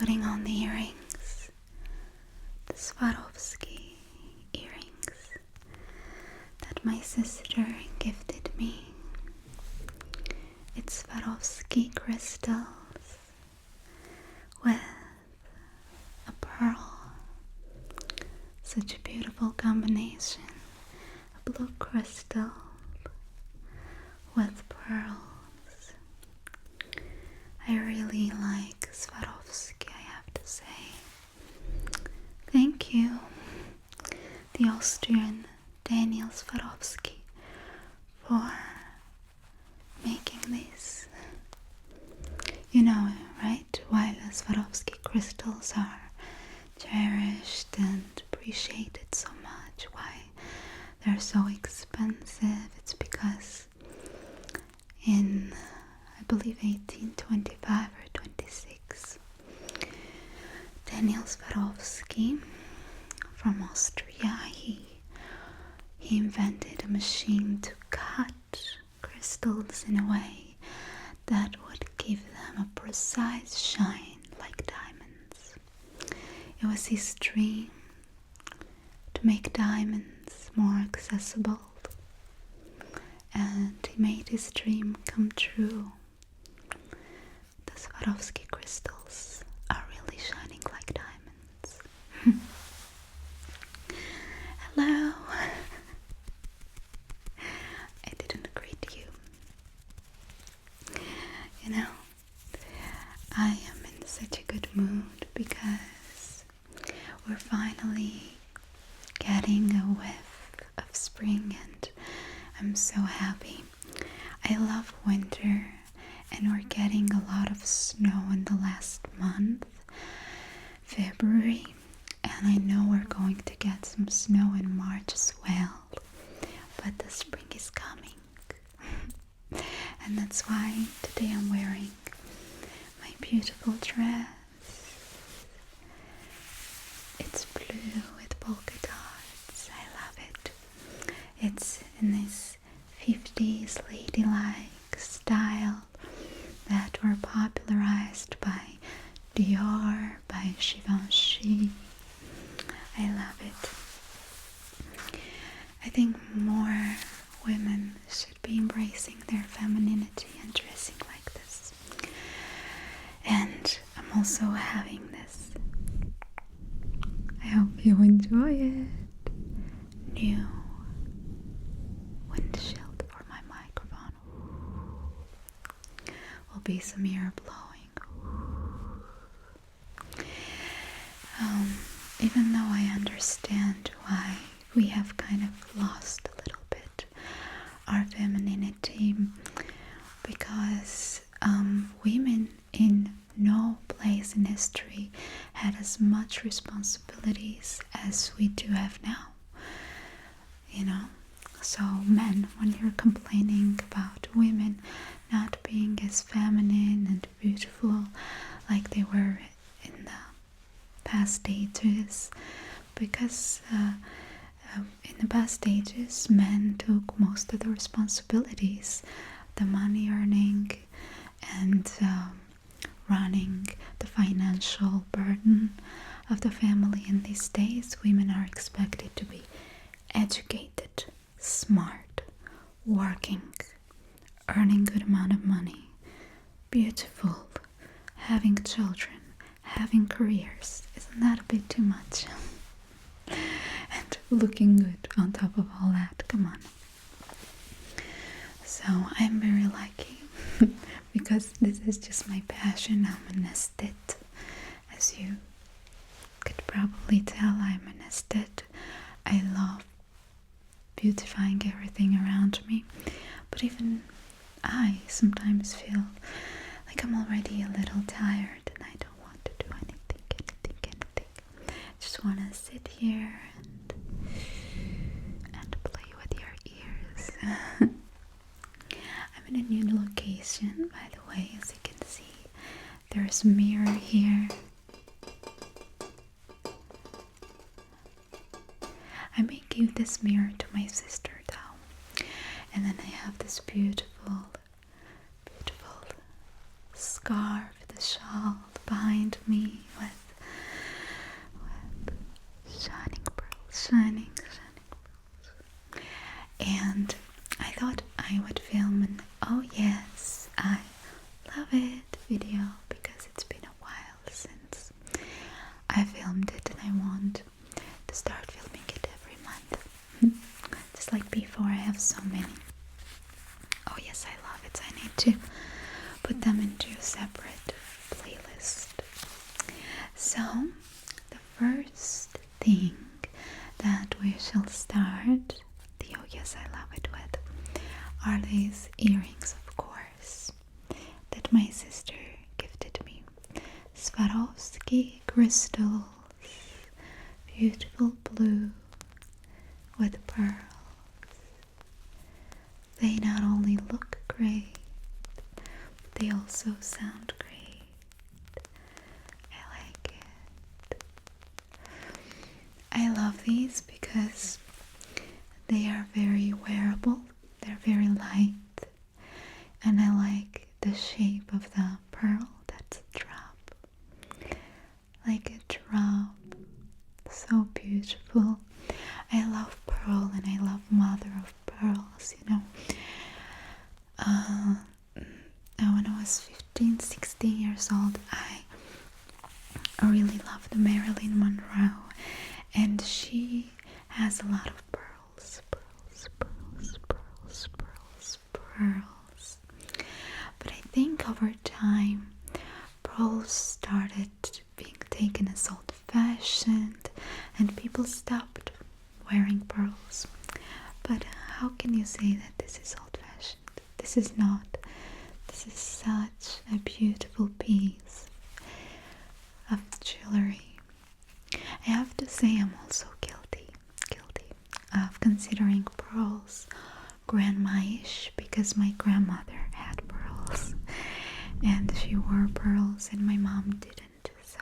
putting on the earrings, the Swarovski earrings that my sister gifted me. It's Swarovski crystals with a pearl. Such a beautiful combination. A blue crystal with pearls. I really like Swarovski, I have to say. Thank you, the Austrian Daniel Swarovski, for making this. You know, right? Why the Swarovski crystals are cherished and appreciated so much, why they're so expensive. It's because in, I believe, 1825 or 26, Daniel Swarovski from Austria, he invented a machine to cut crystals in a way that would give them a precise shine like diamonds. It was his dream to make diamonds more accessible, and he made his dream come true. The Swarovski crystals are really shining like diamonds. Hello. I didn't greet you. You know, I am in such a good mood because we're finally getting a whiff of spring, and I'm so happy. I love winter, and we're getting a lot of snow in the last month, February, and I know we're going to get some snow in March as well, but the spring is coming. And that's why today I'm wearing my beautiful dress. It's blue with polka dots. I love it. It's in this 50s ladylike style that were popularized by Dior, by Givenchy. I love it. I think more women should be embracing their femininity and dressing like this. And I'm also having this. I hope you enjoy it. New windshield for my microphone. Will be some ear blowing. Even though I understand why we have kind of lost a little bit our femininity, because women in no place in history had as much responsibilities as we do have now. You know, so men, when you're complaining about women not being as feminine and beautiful like they were in the past ages, because in the past ages men took most of the responsibilities, the money earning and running the financial burden of the family. In these days, women are expected to be educated, smart, working, earning good amount of money, beautiful, having children, having careers. Isn't that a bit too much? And looking good on top of all that. Come on. So I'm very lucky because this is just my passion. I'm an aesthete. As you could probably tell, I'm an aesthete. I love beautifying everything around me. But even I sometimes feel like I'm already a little tired and I don't want to do anything. Just want to sit here and play with your ears. I'm in a new location, by the way. As you can see, there's a mirror here. I may give this mirror to my sister though. And then I have this beautiful scarf, the shawl behind me it video because it's been a while since I filmed it, and I want to start filming it every month. Just like before, I have so many. Oh yes, I love it. I need to put them into a separate playlist. So, the first thing that we shall start the oh yes, I love it with are these earrings, of course, that my sister gifted me. Swarovski crystals, beautiful blue with pearls. They not only look great, but they also sound great. I like it. I love these because they are very wearable, they're very light, and I like the shape of the pearl. That's a drop. Like a drop. So beautiful. I love pearl and I love mother of pearls, you know. When I was 15, 16 years old, I really loved Marilyn Monroe, and she has a lot of pearls. But I think over time, pearls started being taken as old-fashioned, and people stopped wearing pearls. But how can you say that this is old-fashioned? This is not. This is such a beautiful piece of jewelry. I have to say I'm also guilty of considering pearls grandma-ish because my grandmother had pearls and she wore pearls and my mom didn't. So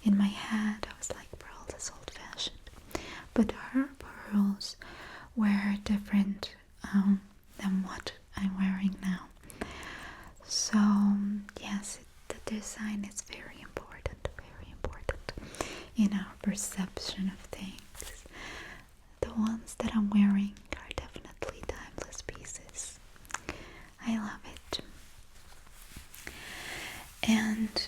in my head I was like, pearls is old-fashioned. But her pearls were different than what I'm wearing now. So yes, the design is very important in our perception of things. The ones that I'm wearing are definitely timeless pieces. I love it. And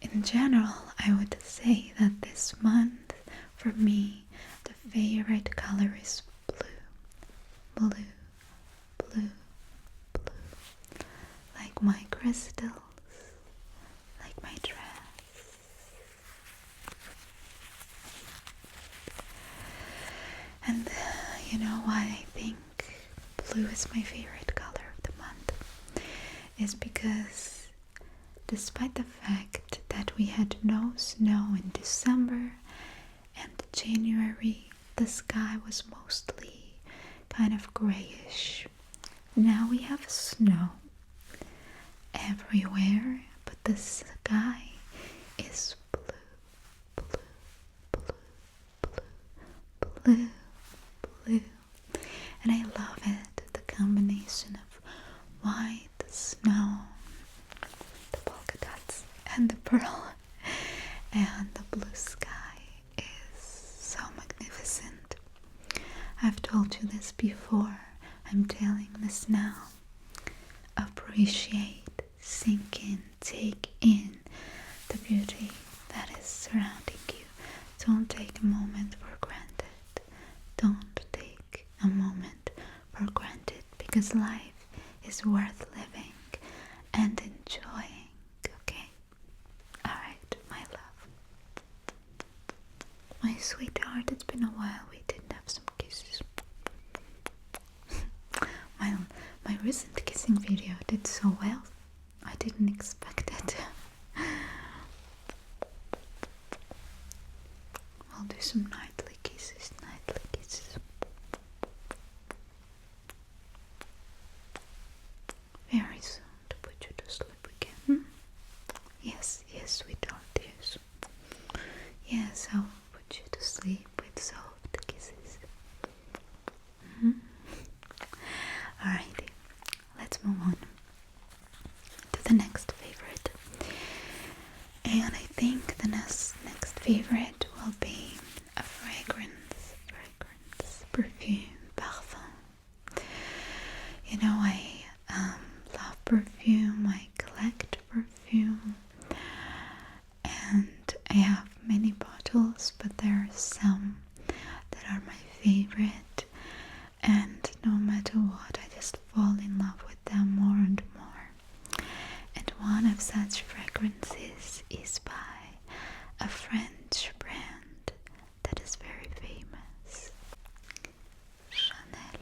in general, I would say that this month, for me, the favorite color is blue. Like my crystals, like my dress. And you know why I think blue is my favorite color of the month? Is because despite the fact that we had no snow in December and January, the sky was mostly kind of grayish. Now we have snow everywhere, but the sky is blue. And I love it, the combination of white, the snow, the polka dots, and the pearl, and the blue sky is so magnificent. I've told you this before, I'm telling this now. Appreciate, sink in, take in the beauty that is surrounding you. Don't take a moment for granted. Don't take a moment for granted, because life is worth living and enjoying, okay? Alright, my love. My sweetheart, it's been a while we didn't have some kisses. My recent kissing video did so well. I didn't expect it. I'll do some nightly kisses. Very soon to put you to sleep again. Yes, sweetheart, yes. Yes, I'll put you to sleep with soft kisses. Alrighty, let's move on to the next favorite. And I think the next favorite will be a fragrance, perfume, parfum. You know, I love perfume. I collect one of such fragrances is by a French brand that is very famous. Chanel.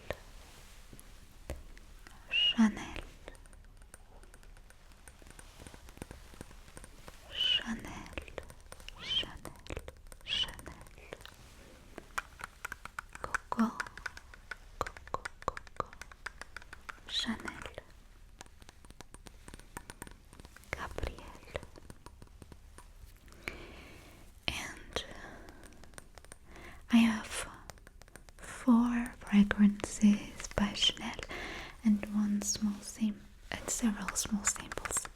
Chanel. Chanel. Chanel. Chanel. Coco. Coco. Coco. Chanel. Gabrielle. And I have 4 fragrances by Chanel and one small sample and several small samples.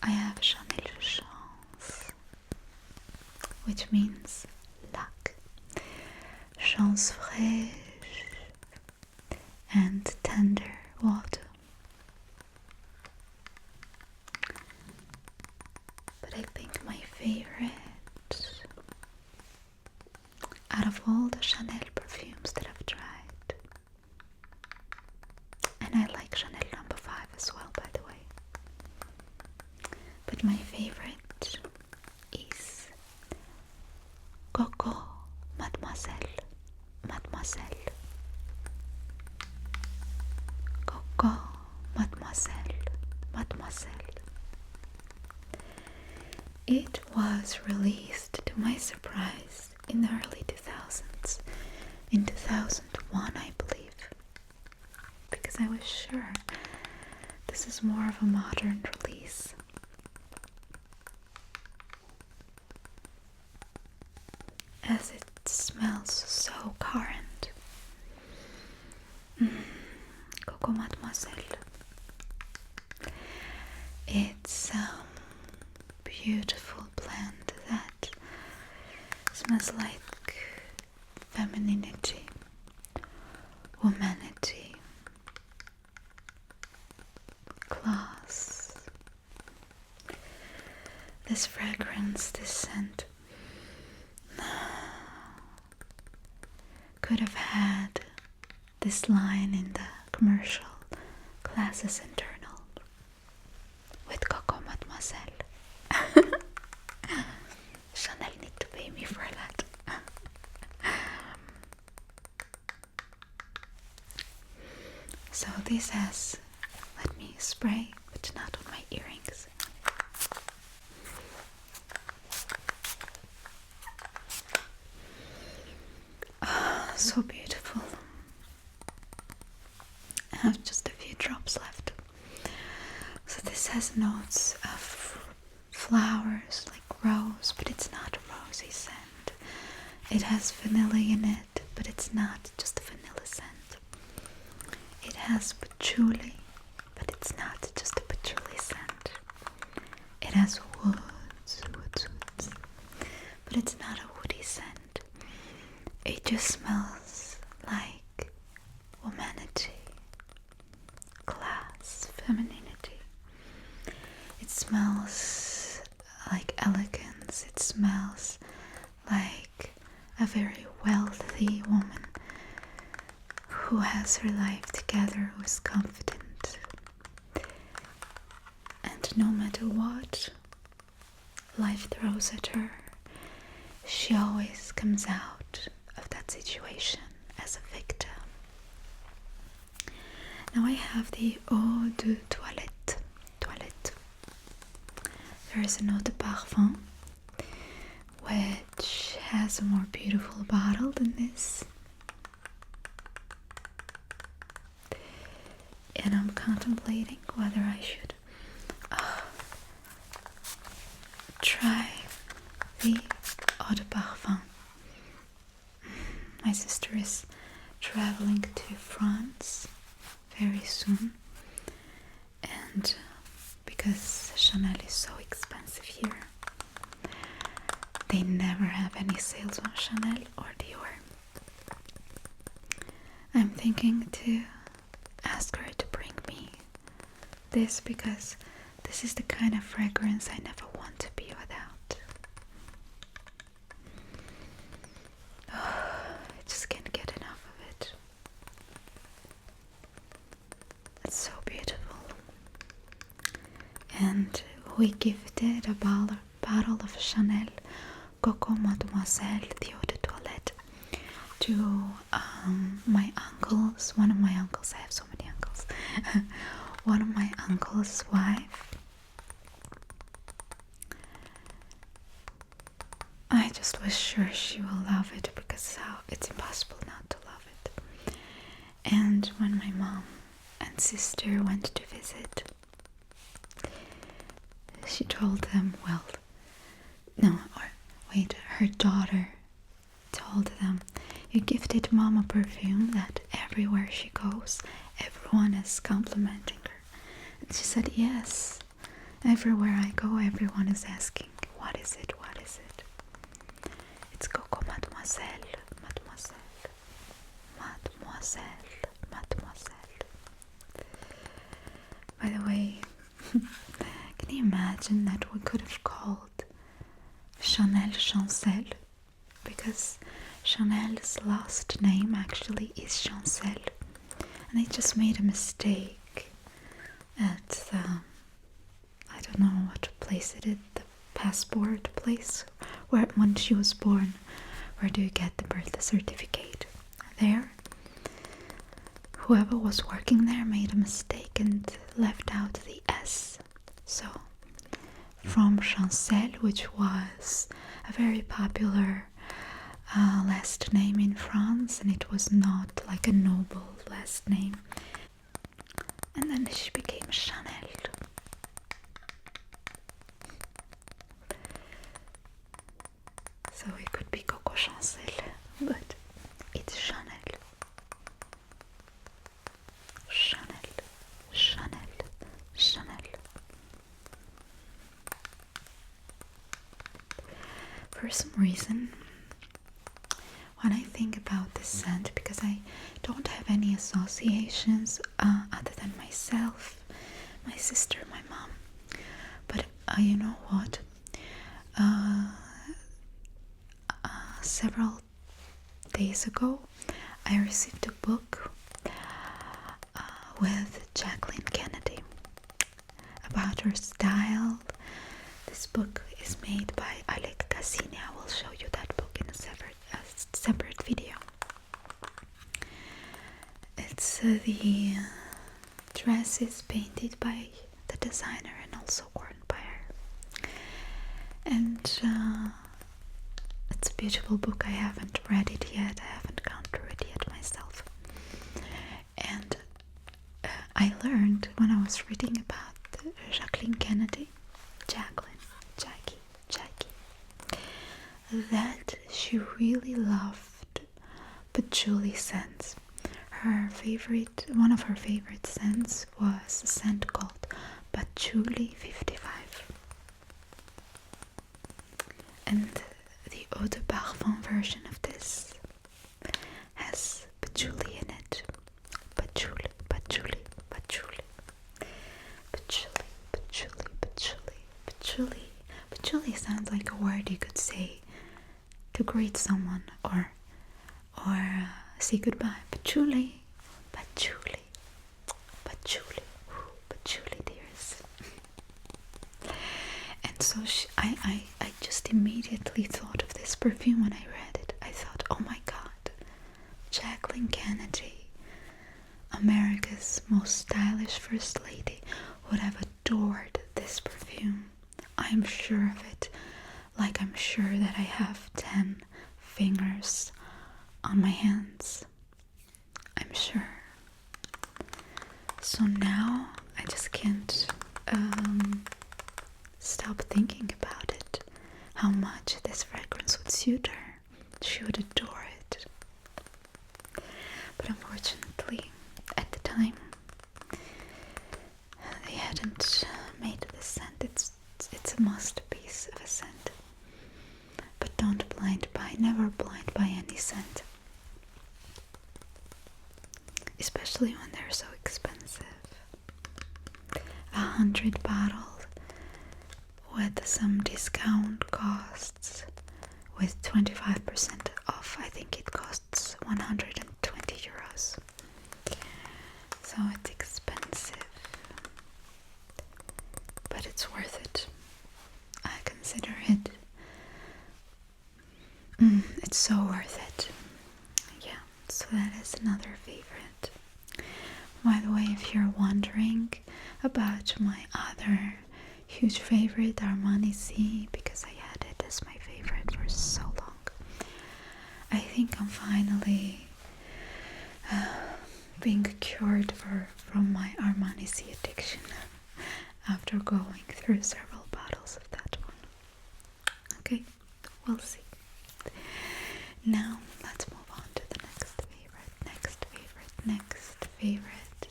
I have Chanel Chance, which means luck, chance fraîche and tender water. But I think my favorite out of all the Chanel perfumes that I've tried, and I like Chanel No. 5 as well, by the way, but my favorite is Coco, Mademoiselle, Mademoiselle. Coco, Mademoiselle, Mademoiselle. It was released, to my surprise, in the early 2000s, in 2001 I believe, because I was sure this is more of a modern release. As it smells so current. Coco Mademoiselle. It's a beautiful blend that smells like femininity, humanity, class. This fragrance, this scent could have had this line in the commercial, "Classes internal," with Coco Mademoiselle. Chanel need to pay me for that. So this has, let me spray, but not on my earrings. So beautiful. I have just a few drops left. So this has notes of flowers like rose, but it's not a rosy scent. It has vanilla in it, but it's not just a vanilla scent. It has patchouli, but it's not just a patchouli scent. It has woods, but it's not a woody scent. It just smells like humanity, class, femininity. It smells like elegance. It smells like a very wealthy woman who has her life together, who is confident. And no matter what life throws at her, she always comes out of that situation as a victim. Now I have the eau de toilette. There is an eau de parfum, which has a more beautiful bottle than this. And I'm contemplating whether I should try the eau de parfum. My sister is traveling to France very soon, and because Chanel is so expensive here, they never have any sales on Chanel or Dior. I'm thinking to ask her to bring me this, because this is the kind of fragrance I never want to be without. I just can't get enough of it. It's so we gifted a bottle of Chanel Coco Mademoiselle the Eau de Toilette to my uncles. One of my uncles, I have so many uncles. One of my uncle's wife. I just was sure she will love it because it's impossible not to love it. And when my mom and sister went to visit, she told them, her daughter told them, you gifted mom a perfume that everywhere she goes, everyone is complimenting her. And she said, yes, everywhere I go, everyone is asking, what is it, what is it? It's Coco Mademoiselle, Mademoiselle, Mademoiselle, Mademoiselle. By the way, can you imagine that we could have called Chanel Chancel? Because Chanel's last name actually is Chancel. And they just made a mistake at the, I don't know what place it is, the passport place, where when she was born, where do you get the birth certificate? There. Whoever was working there made a mistake and left out the S. So, from Chancel, which was a very popular last name in France, and it was not like a noble last name. And then she became Chanel. So it could be Coco Chancel, but it's Chanel. Chanel, Chanel, Chanel. For some reason, when I think about this scent, because I don't have any associations other than myself, my sister, my mom, but you know what? Several days ago, I received a book with Jacqueline Kennedy about her style. This book is made by Alec Cassini. I will show you that book in a separate video. It's the dress is painted by the designer and also worn by her. And it's a beautiful book. I haven't read it yet. I haven't gone through it yet myself. And I learned when I was reading about Jackie, that she really loved patchouli scents. One of her favorite scents was a scent called Patchouli 55. And the eau de parfum version of this has patchouli in it. Patchouli, patchouli, patchouli. Patchouli, patchouli, patchouli, patchouli. Patchouli sounds like a word you could say to greet someone or say goodbye. Patchouli, patchouli, patchouli, patchouli, dears. And so I just immediately thought of this perfume when I read it. I thought, oh my God, Jacqueline Kennedy, America's most stylish first lady, would have adored this perfume. I'm sure of it, like I'm sure that I have 10 fingers on my hands. I'm sure. So now I just can't stop thinking about it, how much this fragrance would suit her. She would adore it. But unfortunately, at the time, they hadn't made the scent. It's a masterpiece of a scent. But don't never blind buy any scent. Especially when they're so expensive. 100 bottles with some discount costs, with 25% off, I think it costs 120 euros. So it's expensive, but it's worth it. so worth it. Yeah, so that is another favorite. By the way, if you're wondering about my other huge favorite, Armani C, because I had it as my favorite for so long, I think I'm finally being cured from my Armani C addiction after going through several bottles of that one. Okay, we'll see. Now let's move on to the next favorite. My next favorite,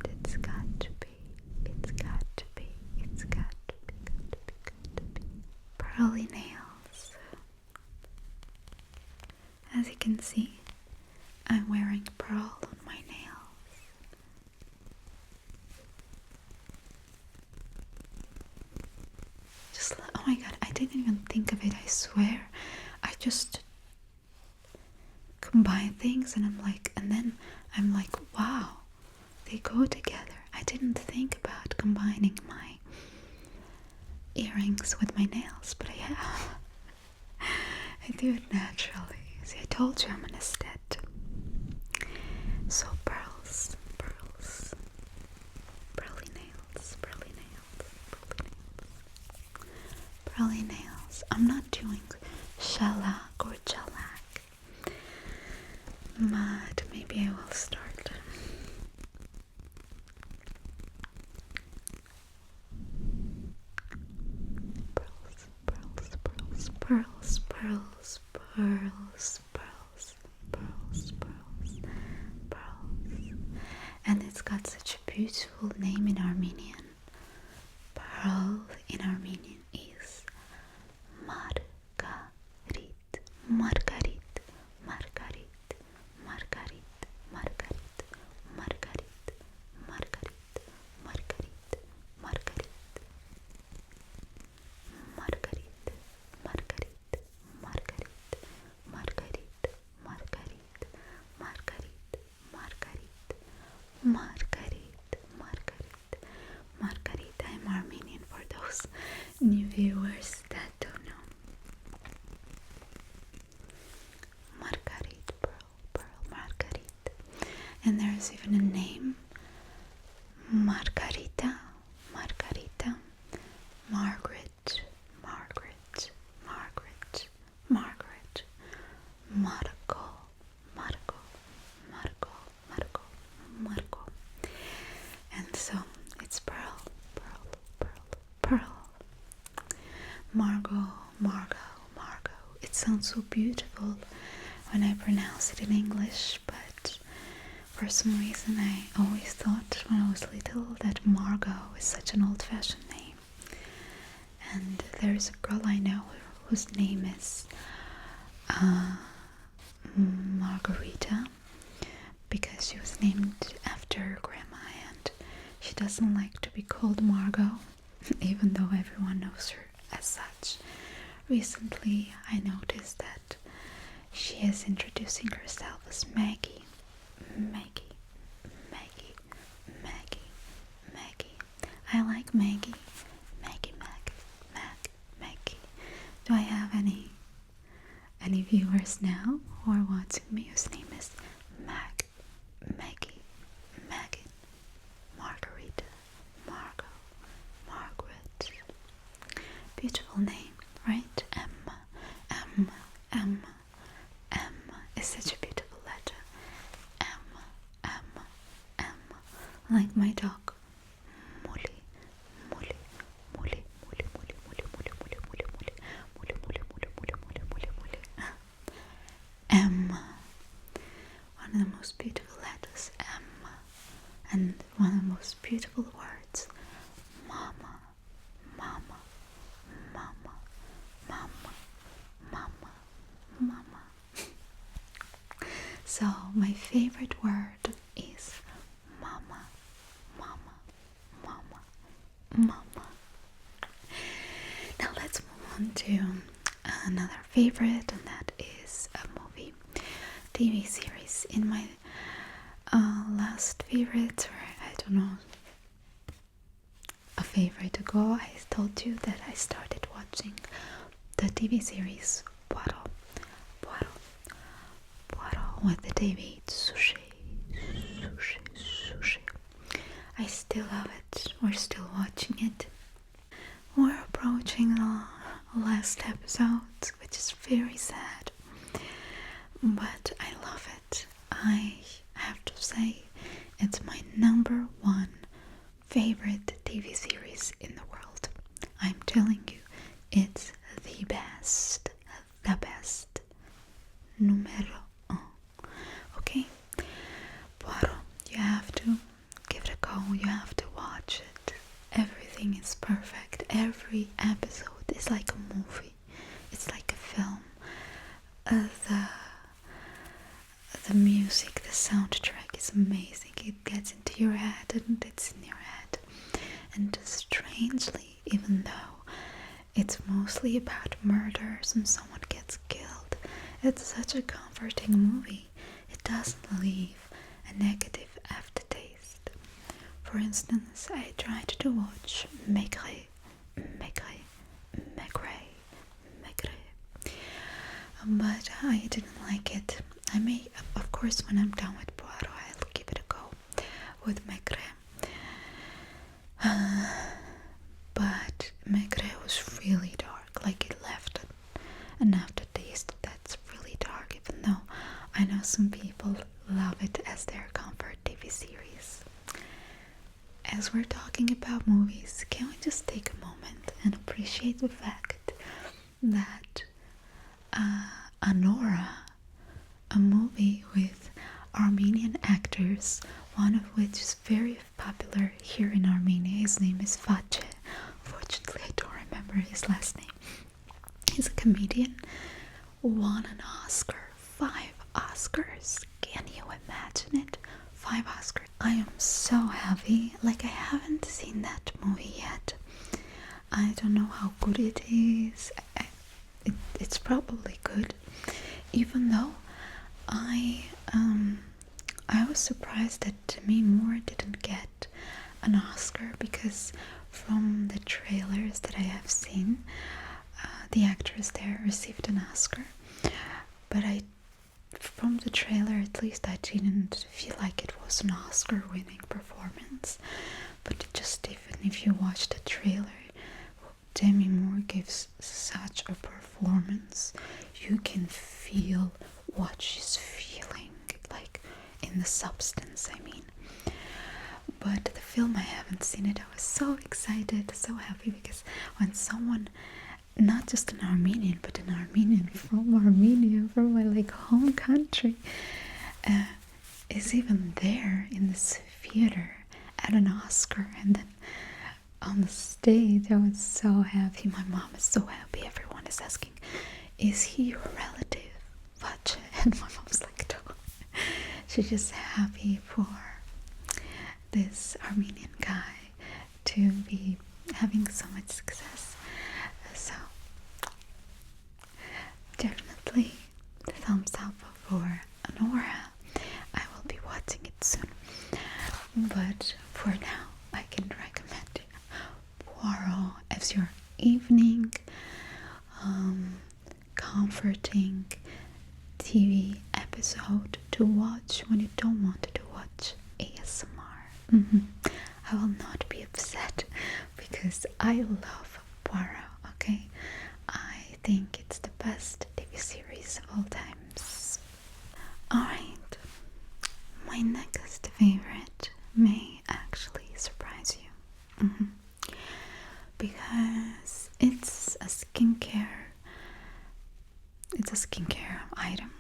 it's got to be pearly nails. As you can see, I'm wearing pearl on my nails. Oh my god, I didn't even think of it, I swear. I just combine things and then I'm like, wow, they go together. I didn't think about combining my earrings with my nails, but I have. I do it naturally. See, I told you I'm an aesthete. So pearly nails. I'm not doing shellac or shellac, but maybe I will start. Pearls. And it's got such a beautiful name in Armenian. Pearl in Armenian is Margarit. Margarit. I'm Armenian for those new viewers that don't know. Margarit, pearl, Margarit. And there's even a name, Margarita, Margaret, Marco. And so it's pearl. Margot. It sounds so beautiful when I pronounce it in English, but for some reason I always thought when I was little that Margot is such an old-fashioned name. And there's a girl I know whose name is Margarita, because she was named after her grandma, and she doesn't like to be called Margot, even though everyone knows her as such. Recently, I noticed that she is introducing herself as Maggie. I like Maggie. Do I have any viewers now who are watching me whose name is Maggie, Megan, Margarita, Margot, Margaret? Beautiful name, right? M is such a beautiful letter. M. Like my dog, Molly. M. One of the most beautiful letters, M. And one of the most beautiful words, Mama. So my favorite word is Mama. Now let's move on to another favorite, and that is a movie, TV series. In my last favorites, or I don't know, favorite ago, I told you that I started watching the TV series Poirot. Poirot. Poirot with the David Suchet. I still love it. We're still watching it. We're approaching the last episode, which is very sad. But I love it. I have to say, it's my number one favorite TV series in the world. I'm telling you, it's the best. The best. Numero un. Okay? Poirot, you have to give it a go. You have to watch it. Everything is perfect. Every episode is like a movie. It's like a film. The music, the soundtrack is amazing. It gets into your head and it's in your head. And strangely, even though it's mostly about murders and someone gets killed, it's such a comforting movie. It doesn't leave a negative aftertaste. For instance, I tried to watch Maigret, but I didn't like it. I may, of course, when I'm done with Poirot, I'll give it a go with Maigret. But Maigret was really dark, like it left an aftertaste that's really dark, even though I know some people love it as their comfort TV series. As we're talking about movies, can we just take a moment and appreciate the fact that Anora, a movie with Armenian actors, one of which is very popular here in Armenia. His name is Fache. Unfortunately, I don't remember his last name. He's a comedian. Won an Oscar. 5 Oscars. Can you imagine it? 5 Oscars. I am so happy. Like, I haven't seen that movie yet. I don't know how good it is. It's probably good. Even though I was surprised that Demi Moore didn't get an Oscar, because from the trailers that I have seen, the actress there received an Oscar. But from the trailer at least, I didn't feel like it was an Oscar-winning performance. But just even if you watch the trailer, Demi Moore gives such a performance. You can feel what she's feeling, like in the substance, I mean. But the film, I haven't seen it. I was so excited, so happy, because when someone, not just an Armenian, but an Armenian from Armenia, from my like home country, is even there in this theater at an Oscar, and then on the stage, I was so happy. My mom is so happy. Everyone is asking, is he your relative? What? And my mom's like, no. She's just happy for this Armenian guy to be having so much success. So, definitely thumbs up for Anora. I will be watching it soon. But for now, I can recommend you Poirot as your evening comforting TV episode to watch when you don't want to watch ASMR. I will not be upset, because I love Poirot, okay? I think it's the best TV series of all times. Alright, my next favorite may actually surprise you. Because it's a skincare item,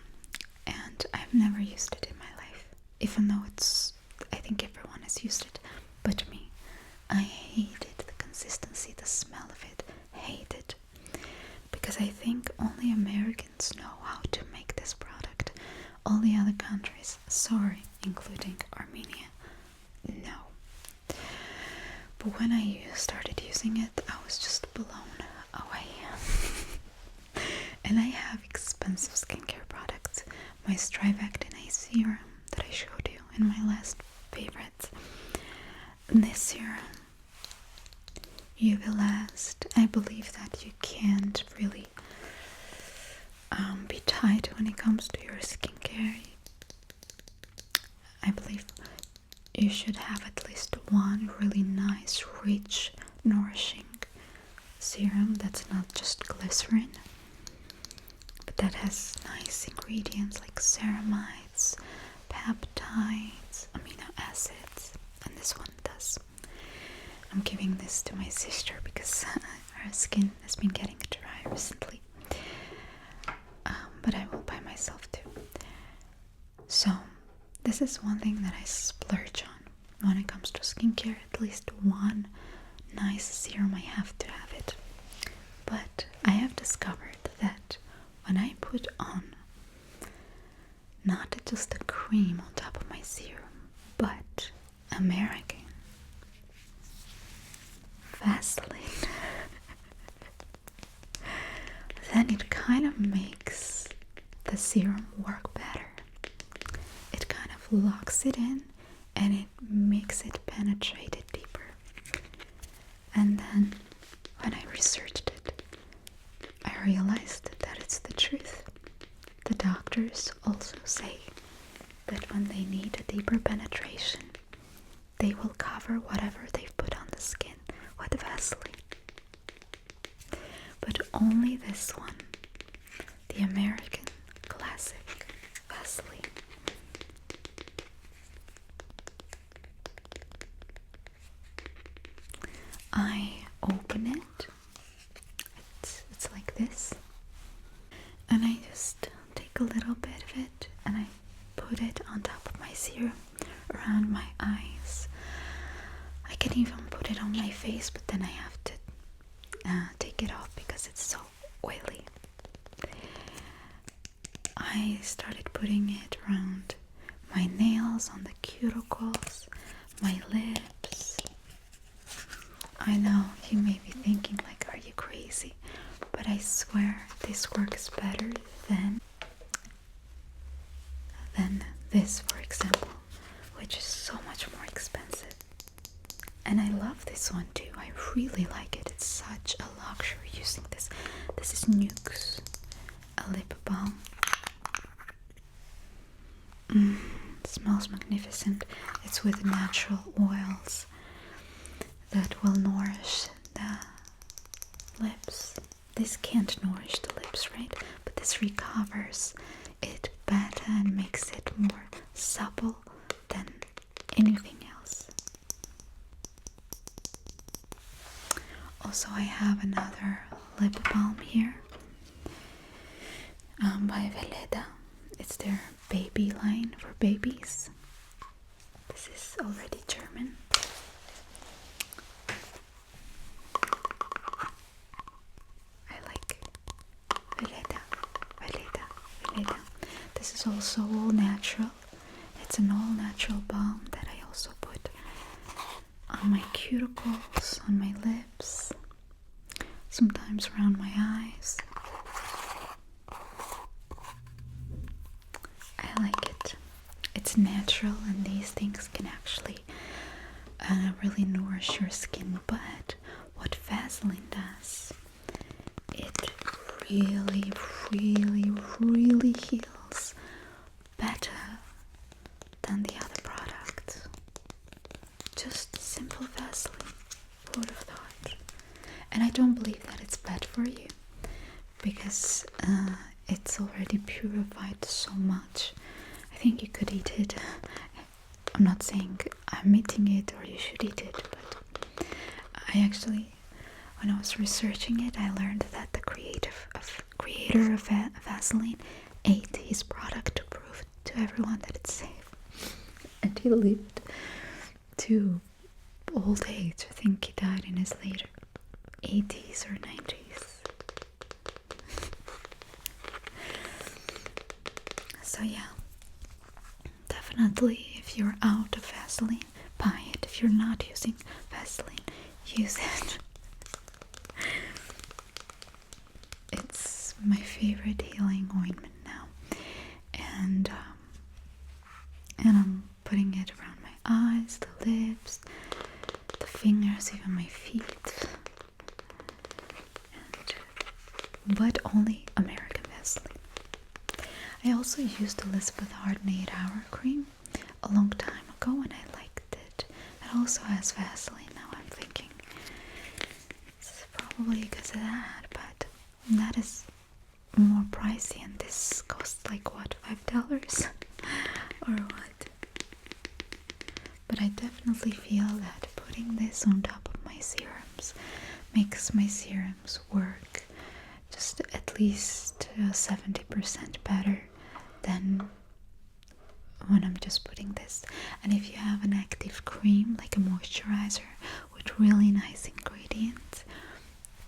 and I've never used it in my life, even though I think everyone has used it but me. I hated the consistency, the smell of it, hate it, because I think only Americans know how to make this product. All the other countries, sorry, including Armenia, no. But when I started using it, I was just blown away. And I have expensive skincare products. My Strivectin serum that I showed you in my last favorites. This serum UV last. I believe that you can't really be tight when it comes to your skincare. I believe you should have at least one really nice, rich, nourishing serum that's not just glycerin, but that has nice ingredients like ceramides, peptides, amino acids, and this one does. I'm giving this to my sister because her skin has been getting dry recently, but I will buy myself too. So this is one thing that I splurge on when it comes to skincare. At least one nice serum, I have to have it. But I have discovered that when I put on not just a cream on top of my serum, but American Vaseline, then it kind of makes the serum work better. It kind of locks it in and it makes it penetrate it deeper. And then when I researched it, I realized that it's the truth. The doctors also say that when they need a deeper penetration, they will cover whatever they've put on the skin with Vaseline. But only this one, the American Classic Vaseline. I open it. It's like this. And I just take a little bit of it and I put it on top of my serum around my eyes. I can even put it on my face, but then I have to take it off because it's so oily. I started putting it around my nails, on the cuticles, my lips. I know you may be thinking like, are you crazy? But I swear this works better than this, for example, which is so much more expensive. And I love this one too. I really like it. It's such a luxury using this. This is Nuxe, a lip balm. It smells magnificent. It's with natural oils that will nourish the lips. This can't nourish the lips, right? But this recovers it better and makes it more supple than anything else. Also, I have another lip balm here by Veleda. It's their baby line for babies. This is already German. I like Veleda. This is also all natural. It's an all natural balm that I also put on my cuticles, on my lips, sometimes around my eyes. I like it. It's natural, and these things can actually really nourish your skin. But what Vaseline does, it really, really, really heals better than the other products. Just simple Vaseline. Who would have thought? And I don't believe that it's bad for you, because it's already purified so much. I think you could eat it. I'm not saying I'm eating it or you should eat it, but I actually, when I was researching it, I learned that the creator of Vaseline ate his product to prove to everyone that it's safe. And he lived to old age. I think he died in his later 80s or 90s. So yeah, definitely if you're out of Vaseline, buy it. If you're not using Vaseline, use it. It's my favorite healing ointment now, and I'm putting it around my eyes, the lips, the fingers, even my feet. but only American Vaseline. I also used Elizabeth Arden 8-hour cream a long time ago and I liked it. It also has Vaseline now, I'm thinking. It's probably because of that, but that is more pricey and this costs like what, $5 or what? But I definitely feel that putting this on top of my serums makes my serums work just at least 70% better than when I'm just putting this. And if you have an active cream, like a moisturizer with really nice ingredients,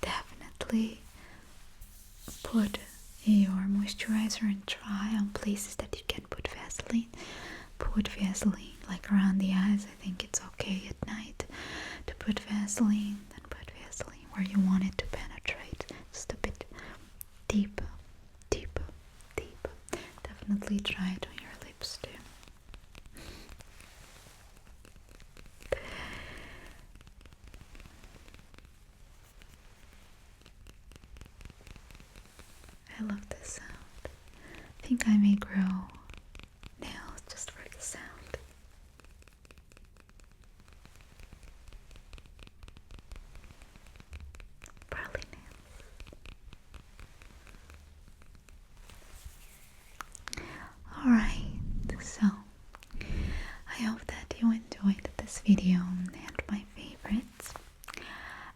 definitely put your moisturizer and try on places that you can put Vaseline. Put Vaseline like around the eyes. I think it's okay at night to put Vaseline, then put Vaseline where you want it to penetrate just a bit deep. Definitely try it on your lips too. I love this sound. I think I may grow nails just for the sound. Pearly nails. Alright, so I hope that you enjoyed this video and my favorites.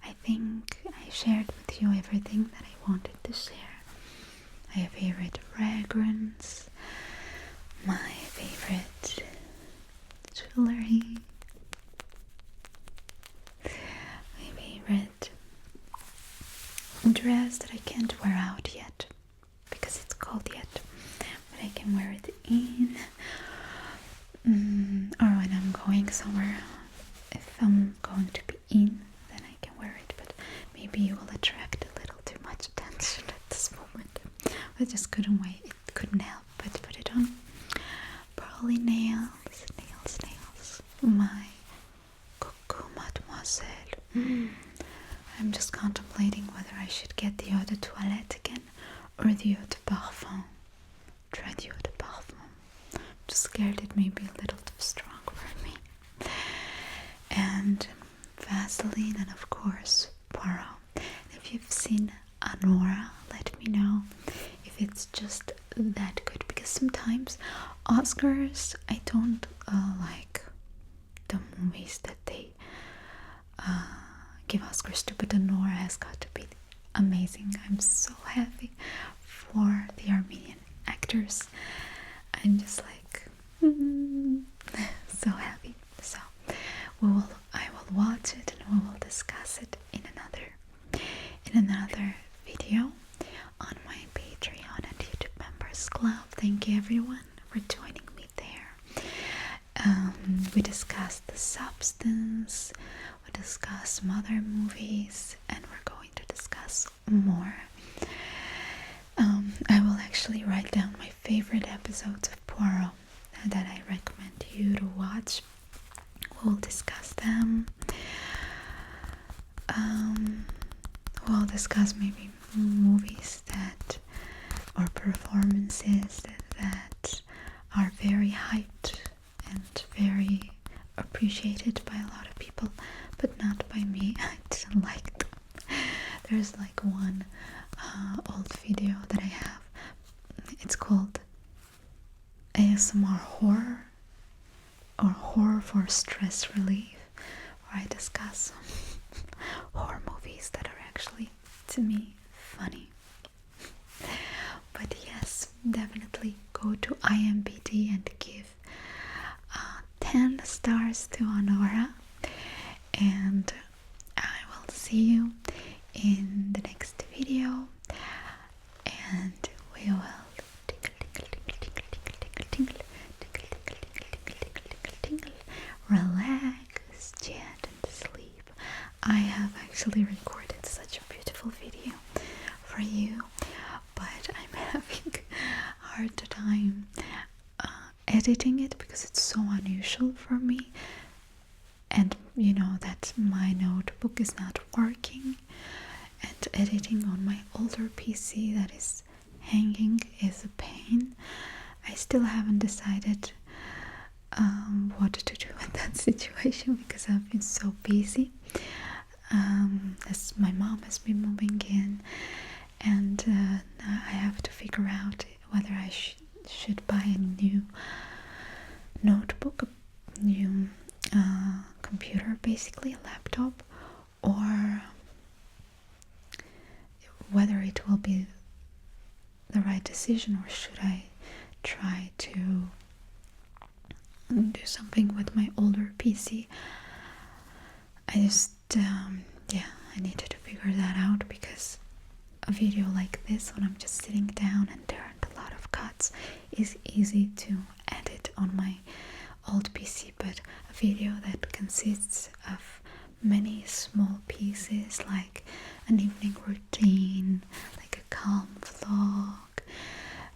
I think I shared with you everything that I wanted to share. My favorite fragrance, my favorite jewelry, my favorite dress that I can't wear out yet because it's cold yet, but I can wear it in or when I'm going somewhere. If I'm going to be in, then I can wear it, but maybe you will attract a little too much attention at this moment. I just couldn't wait, it couldn't help but put it on. Pearly nails. My coco, mademoiselle. I'm just contemplating whether I should get the eau de toilette again or the eau de parfum. Try the eau de parfum. I'm just scared it may be a little too strong for me. And Vaseline and of course Poirot. If you've seen Anora, let me know if it's just that good, because sometimes Oscars, I don't like the movies that they give Oscars to, but Anora has got to be amazing. I'm so happy for the Armenian actors. I'm just like so happy. So I will watch it and we will discuss it in another video on my Patreon and YouTube members club. Thank you everyone for joining me there. We discussed The Substance, we discussed some other movies, and we're going to discuss more. I will actually write down my favorite episodes of Poirot that I recommend you to watch. We'll discuss them. We'll discuss maybe movies that or performances that are very hyped and very appreciated by a lot of people, but not by me. I didn't like them. There's like one old video that I have. It's called ASMR Horror or Horror for Stress Relief, where I discuss horror movies that are actually, to me, funny. But yes, definitely go to IMDb and give 10 stars to Anora, and I will see you in the next video, and we will relax, chat, and sleep. I have actually recorded such a beautiful video for you, but I'm having a hard time editing it because it's so unusual for me, and you know that my notebook is not working, and editing on my older PC that is hanging is a pain. I still haven't decided what to do in that situation because I've been so busy. As my mom has been moving in, and I have to figure out whether I should buy a new notebook, a new computer, basically a laptop, or whether it will be the right decision, or should I try to do something with my older PC. I just I needed to figure that out, because a video like this, when I'm just sitting down and there aren't a lot of cuts, is easy to edit on my old PC, but a video that consists of many small pieces, like an evening routine, like a calm vlog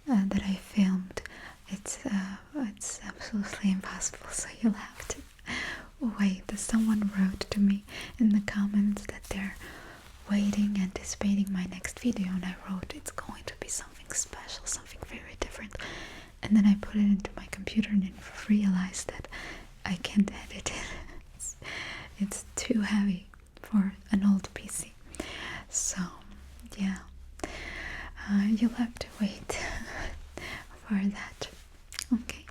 that I filmed, it's absolutely impossible. So you'll have to wait. Someone wrote to me in the comments that they're waiting, anticipating my next video, and I wrote it's going to be something special, something very different, and then I put it into my computer and realized that I can't edit it. It's too heavy for an old PC. So yeah, you'll have to wait for that. Okay,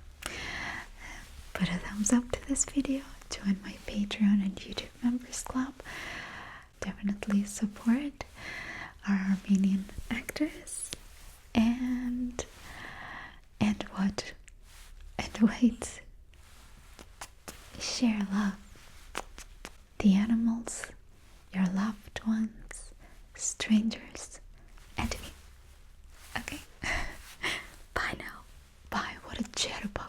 put a thumbs up to this video, join my Patreon and YouTube members club, definitely support our Armenian actors, and what? And wait, share love. The animals, your loved ones, strangers, and me. Okay? Bye now. Bye. What a chatterbox.